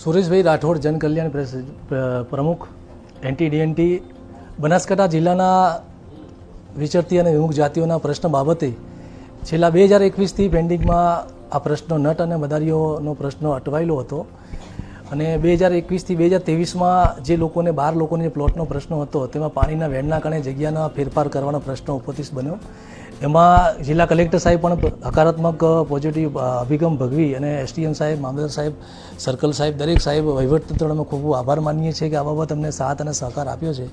સુરેશભાઈ રાઠોડ જનકલ્યાણ પ્રમુખ એનટીડીએનટી બનાસકાંઠા જિલ્લાના વિચરતી અને વિમુખ જાતિઓના પ્રશ્ન બાબતે છેલ્લા 2021થી પેન્ડિંગમાં આ પ્રશ્ન નટ અને મદારીઓનો પ્રશ્ન અટવાયેલો હતો અને 2021થી 2023માં જે લોકોને 12 લોકોને જે પ્લોટનો પ્રશ્ન હતો તેમાં પાણીના વેણના કારણે જગ્યાના ફેરફાર કરવાનો પ્રશ્ન ઉપસ્થિત બન્યો. એમાં જિલ્લા કલેક્ટર સાહેબ પણ હકારાત્મક પોઝિટિવ અભિગમ ભગવી અને એસડીએમ સાહેબ, મામલતદાર સાહેબ, સર્કલ સાહેબ, દરેક સાહેબ વહીવટતંત્રનો અમે ખૂબ આભાર માનીએ છીએ કે આ બાબત અમને સાથ અને સહકાર આપ્યો છે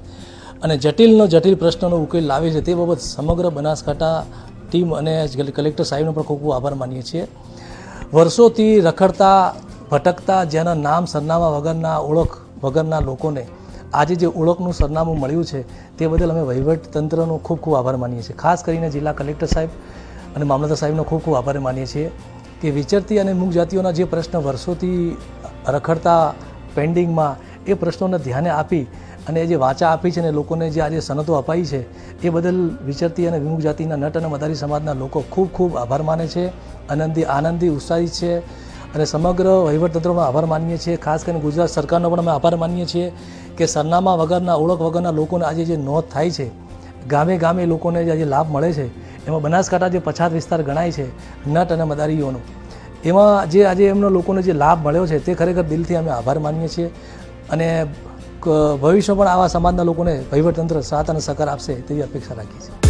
અને જટિલ પ્રશ્નનો ઉકેલ લાવે છે. તે બાબત સમગ્ર બનાસકાંઠા ટીમ અને કલેક્ટર સાહેબનો પણ ખૂબ આભાર માનીએ છીએ. વર્ષોથી રખડતા ભટકતા જેના નામ સરનામા વગરના ઓળખ વગરના લોકોને આજે જે ઓળખનું સરનામું મળ્યું છે તે બદલ અમે વહીવટતંત્રનો ખૂબ આભાર માનીએ છીએ. ખાસ કરીને જિલ્લા કલેક્ટર સાહેબ અને મામલતદાર સાહેબનો ખૂબ આભાર માનીએ છીએ કે વિચરતી અને મૂક જાતિઓના જે પ્રશ્ન વર્ષોથી રખડતા પેન્ડિંગમાં એ પ્રશ્નોને ધ્યાને આપી અને જે વાચા આપી છે અને લોકોને જે આજે સનતો અપાઈ છે એ બદલ વિચરતી અને વિમુખ જાતિના નટ અને મદારી સમાજના લોકો ખૂબ આભાર માને છે, આનંદી ઉત્સાહિત છે અને સમગ્ર વહીવટતંત્રનો આભાર માનીએ છીએ. ખાસ કરીને ગુજરાત સરકારનો પણ અમે આભાર માનીએ છીએ કે સરનામા વગરના ઓળખ વગરના લોકોને આજે જે નોંધ થાય છે, ગામે લોકોને જે આજે લાભ મળે છે, એમાં બનાસકાંઠા જે પછાત વિસ્તાર ગણાય છે નટ અને મદારીઓનો, એમાં જે આજે એમનો લોકોને જે લાભ મળ્યો છે તે ખરેખર દિલથી અમે આભાર માનીએ છીએ અને ભવિષ્યમાં પણ આવા સમાજના લોકોને વહીવટતંત્ર સાથ અને સહકાર આપશે તેવી અપેક્ષા રાખીએ છીએ.